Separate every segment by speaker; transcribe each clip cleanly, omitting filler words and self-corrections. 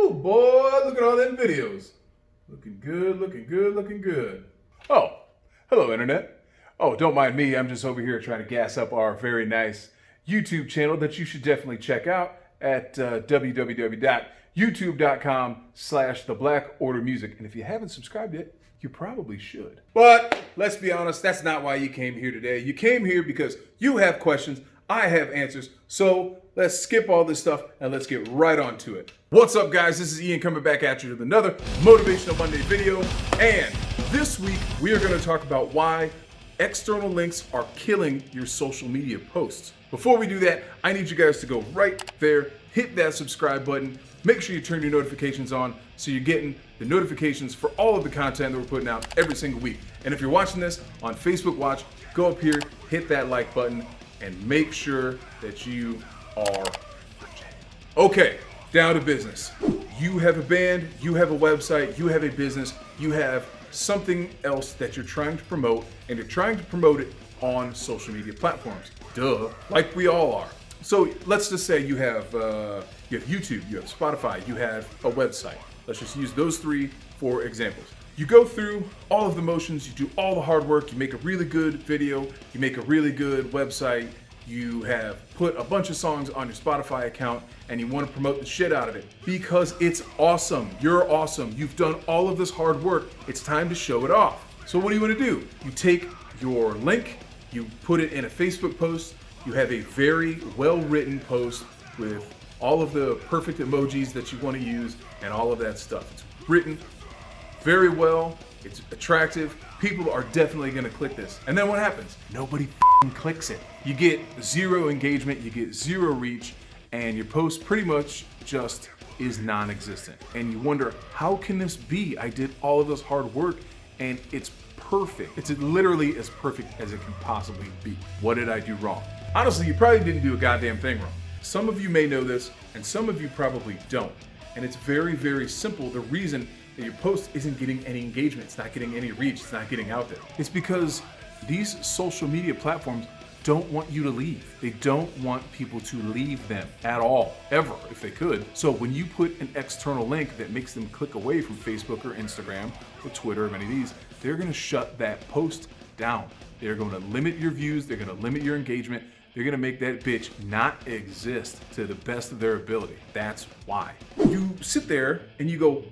Speaker 1: Woo, boy, look at all them videos. Looking good, looking good, looking good. Oh, hello, Internet. Oh, don't mind me. I'm just over here trying to gas up our very nice YouTube channel that you should definitely check out at www.youtube.com/theblacordermusic. And if you haven't subscribed yet, you probably should. But let's be honest, that's not why you came here today. You came here because you have questions, I have answers. So let's skip all this stuff and let's get right on to it. What's up, guys? This is Ian coming back at you with another Motivational Monday video. And this week we are going to talk about why external links are killing your social media posts. Before we do that, I need you guys to go right there, hit that subscribe button, make sure you turn your notifications on so you're getting the notifications for all of the content that we're putting out every single week. And if you're watching this on Facebook Watch, go up here, hit that like button, and make sure that you are okay. Down to business. You have a band, you have a website, you have a business, you have something else that you're trying to promote, and you're trying to promote it on social media platforms. Duh, like we all are. So let's just say you have YouTube, you have Spotify, you have a website. Let's just use those three for examples. You go through all of the motions, you do all the hard work, you make a really good video, you make a really good website, you have put a bunch of songs on your Spotify account, and you want to promote the shit out of it because it's awesome. You're awesome. You've done all of this hard work. It's time to show it off. So what do you want to do? You take your link, you put it in a Facebook post, you have a very well-written post with all of the perfect emojis that you want to use and all of that stuff. It's written very well, it's attractive, people are definitely gonna click this. And then what happens? Nobody clicks it. You get zero engagement, you get zero reach, and your post pretty much just is non-existent. And you wonder, how can this be? I did all of this hard work and it's perfect. It's literally as perfect as it can possibly be. What did I do wrong? Honestly, you probably didn't do a goddamn thing wrong. Some of you may know this, and some of you probably don't. And it's very, very simple. The reason that your post isn't getting any engagement, it's not getting any reach, it's not getting out there. It's because these social media platforms don't want you to leave. They don't want people to leave them at all, ever, if they could. So when you put an external link that makes them click away from Facebook or Instagram or Twitter or any of these, they're gonna shut that post down. They're gonna limit your views, they're gonna limit your engagement, they're gonna make that bitch not exist to the best of their ability. That's why. You sit there and you go,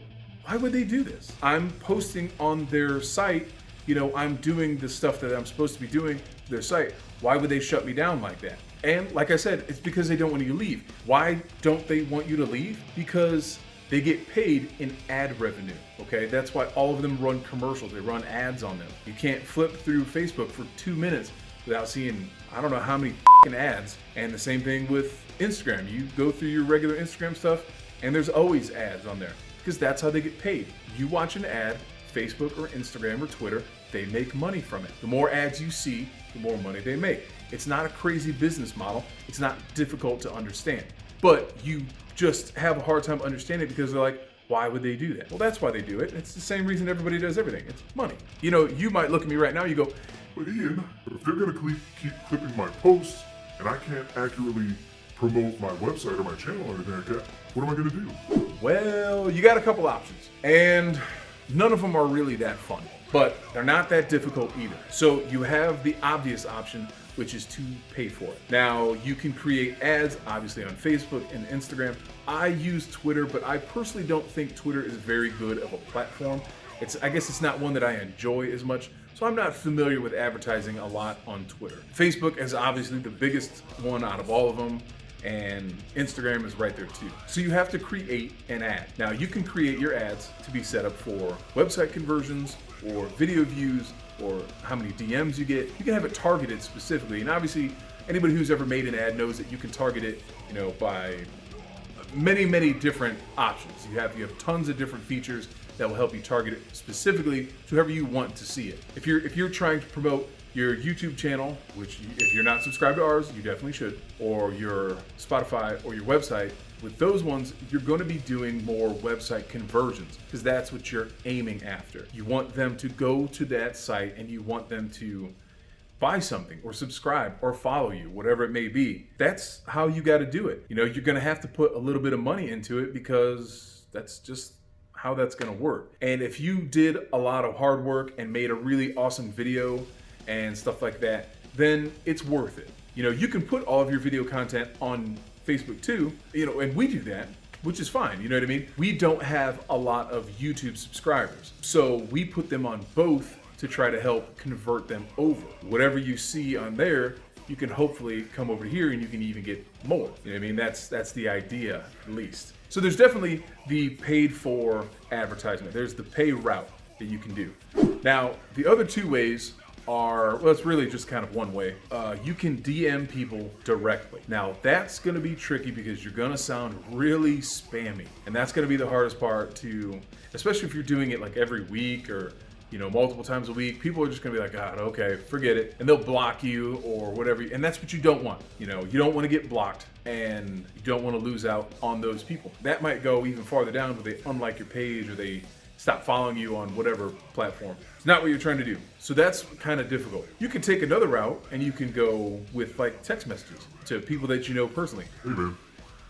Speaker 1: why would they do this? I'm posting on their site, I'm doing the stuff that I'm supposed to be doing to their site. Why would they shut me down like that? And like I said, it's because they don't want you to leave. Why don't they want you to leave? Because they get paid in ad revenue, okay? That's why all of them run commercials, they run ads on them. You can't flip through Facebook for 2 minutes without seeing, I don't know how many ads. And the same thing with Instagram. You go through your regular Instagram stuff and there's always ads on there because that's how they get paid. You watch an ad, Facebook or Instagram or Twitter, they make money from it. The more ads you see, the more money they make. It's not a crazy business model. It's not difficult to understand, but you just have a hard time understanding it because they're like, why would they do that? Well, that's why they do it. It's the same reason everybody does everything. It's money. You might look at me right now, you go,
Speaker 2: but Ian, if they're gonna keep clipping my posts and I can't accurately promote my website or my channel or anything like that, what am I gonna do?
Speaker 1: Well, you got a couple options, and none of them are really that fun, but they're not that difficult either. So you have the obvious option, which is to pay for it. Now, you can create ads, obviously, on Facebook and Instagram. I use Twitter, but I personally don't think Twitter is very good of a platform. I guess it's not one that I enjoy as much, so I'm not familiar with advertising a lot on Twitter. Facebook is obviously the biggest one out of all of them, and Instagram is right there too. So you have to create an ad. Now, you can create your ads to be set up for website conversions or video views or how many DMs you get. You can have it targeted specifically, and obviously anybody who's ever made an ad knows that you can target it, by many, many different options. You have tons of different features that will help you target it specifically to whoever you want to see it. If you're trying to promote your YouTube channel, which if you're not subscribed to ours, you definitely should, or your Spotify or your website, with those ones, you're going to be doing more website conversions because that's what you're aiming after. You want them to go to that site and you want them to buy something or subscribe or follow you, whatever it may be. That's how you got to do it. You're going to have to put a little bit of money into it because That's just how that's gonna work. And if you did a lot of hard work and made a really awesome video and stuff like that, then it's worth it. You know, you can put all of your video content on Facebook too, you know, and we do that, which is fine, you know what I mean? We don't have a lot of YouTube subscribers, so we put them on both to try to help convert them over. Whatever you see on there, you can hopefully come over here and you can even get more. You know what I mean? That's the idea, at least. So there's definitely the paid for advertisement. There's the pay route that you can do. Now, the other two ways are, well, it's really just kind of one way. You can DM people directly. Now, that's gonna be tricky because you're gonna sound really spammy. And that's gonna be the hardest part to, especially if you're doing it like every week or, you know, multiple times a week. People are just gonna be like, God, okay, forget it. And they'll block you or whatever. And that's what you don't want. You know, you don't wanna get blocked and you don't wanna lose out on those people. That might go even farther down where they unlike your page or they stop following you on whatever platform. It's not what you're trying to do. So that's kind of difficult. You can take another route and you can go with like text messages to people that you know personally.
Speaker 2: Hey man,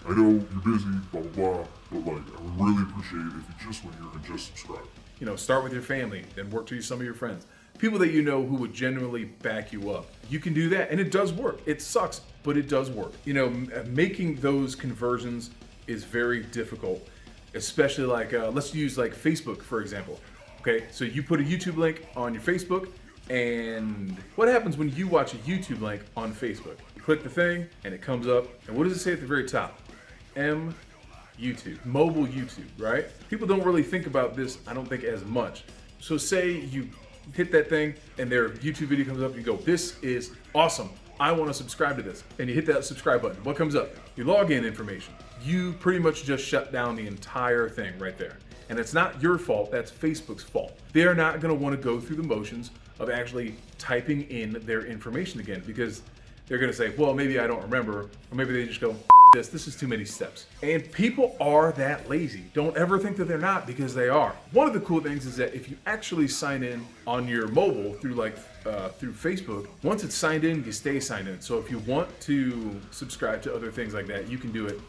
Speaker 2: I know you're busy, blah, blah, blah, but like, I would really appreciate it if you just went here and just subscribe.
Speaker 1: You know, start with your family, then work to some of your friends. People that you know who would genuinely back you up. You can do that and it does work. It sucks, but it does work. You know, making those conversions is very difficult. Especially like, let's use like Facebook, for example. Okay, so you put a YouTube link on your Facebook, and what happens when you watch a YouTube link on Facebook? You click the thing, and it comes up, and what does it say at the very top? YouTube, mobile YouTube, right? People don't really think about this, I don't think, as much. So say you hit that thing, and their YouTube video comes up, and you go, this is awesome. I want to subscribe to this. And you hit that subscribe button. What comes up? Your login information. You pretty much just shut down the entire thing right there. And it's not your fault, that's Facebook's fault. They're not going to want to go through the motions of actually typing in their information again because they're going to say, well, maybe I don't remember, or maybe they just go, this is too many steps. And people are that lazy. Don't ever think that they're not, because they are. One of the cool things is that if you actually sign in on your mobile through through Facebook, once it's signed in, you stay signed in. So if you want to subscribe to other things like that, you can do it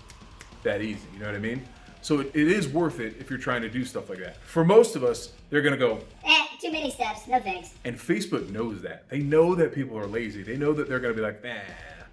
Speaker 1: that easy, you know what I mean? So it is worth it if you're trying to do stuff like that. For most of us, they're gonna go,
Speaker 3: too many steps, no thanks.
Speaker 1: And Facebook knows that. They know that people are lazy. They know that they're gonna be like,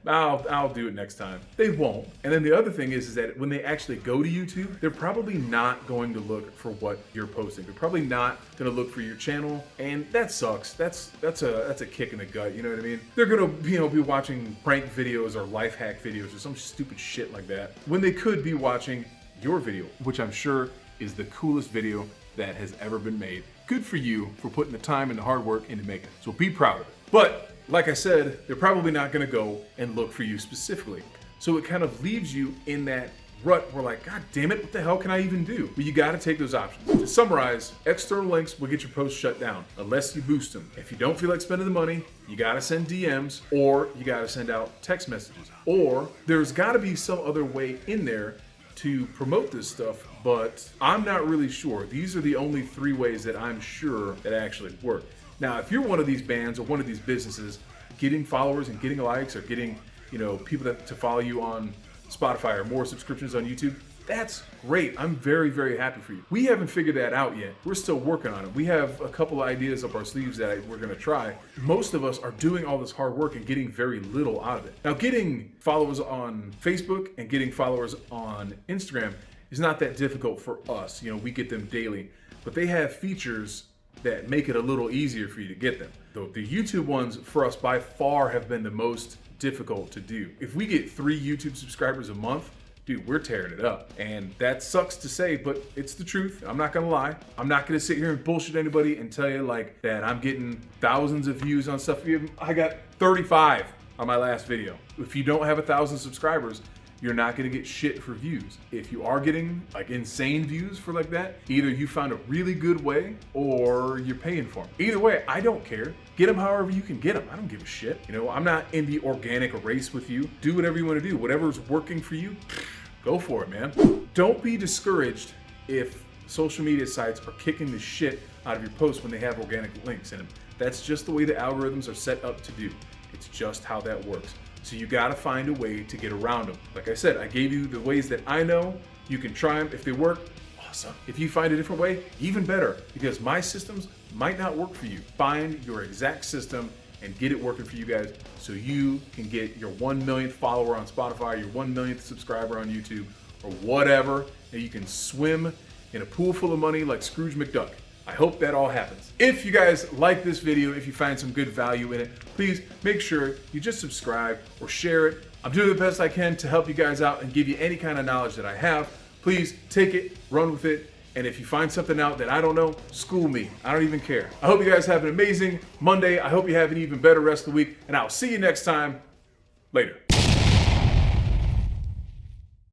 Speaker 1: I'll do it next time. They won't. And then the other thing is that when they actually go to YouTube, they're probably not going to look for what you're posting. They're probably not gonna look for your channel, and that sucks. That's a kick in the gut, you know what I mean? They're gonna be watching prank videos or life hack videos or some stupid shit like that, when they could be watching your video, which I'm sure is the coolest video that has ever been made. Good for you for putting the time and the hard work into making it. So be proud of it. But like I said, they're probably not gonna go and look for you specifically. So it kind of leaves you in that rut where like, God damn it, what the hell can I even do? But you gotta take those options. To summarize, external links will get your posts shut down unless you boost them. If you don't feel like spending the money, you gotta send DMs or you gotta send out text messages. Or there's gotta be some other way in there to promote this stuff, but I'm not really sure. These are the only three ways that I'm sure that actually work. Now, if you're one of these bands or one of these businesses, getting followers and getting likes or getting, people to follow you on Spotify or more subscriptions on YouTube, that's great. I'm very, very happy for you. We haven't figured that out yet. We're still working on it. We have a couple of ideas up our sleeves that we're gonna try. Most of us are doing all this hard work and getting very little out of it. Now, getting followers on Facebook and getting followers on Instagram is not that difficult for us. We get them daily, but they have features that make it a little easier for you to get them. The YouTube ones for us by far have been the most difficult to do. If we get 3 YouTube subscribers a month, dude, we're tearing it up. And that sucks to say, but it's the truth. I'm not gonna lie. I'm not gonna sit here and bullshit anybody and tell you like that I'm getting thousands of views on stuff. I got 35 on my last video. If you don't have 1,000 subscribers, you're not gonna get shit for views. If you are getting like insane views for like that, either you found a really good way or you're paying for them. Either way, I don't care. Get them however you can get them. I don't give a shit. I'm not in the organic race with you. Do whatever you wanna do. Whatever's working for you, go for it, man. Don't be discouraged if social media sites are kicking the shit out of your posts when they have organic links in them. That's just the way the algorithms are set up to do. It's just how that works. So you gotta find a way to get around them. Like I said, I gave you the ways that I know. You can try them. If they work, awesome. awesome. If you find a different way, even better, because my systems might not work for you. Find your exact system and get it working for you guys so you can get your 1 millionth follower on Spotify, your 1 millionth subscriber on YouTube, or whatever, and you can swim in a pool full of money like Scrooge McDuck. I hope that all happens. If you guys like this video, if you find some good value in it, please make sure you just subscribe or share it. I'm doing the best I can to help you guys out and give you any kind of knowledge that I have. Please take it, run with it, and if you find something out that I don't know, school me. I don't even care. I hope you guys have an amazing Monday. I hope you have an even better rest of the week, and I'll see you next time. Later.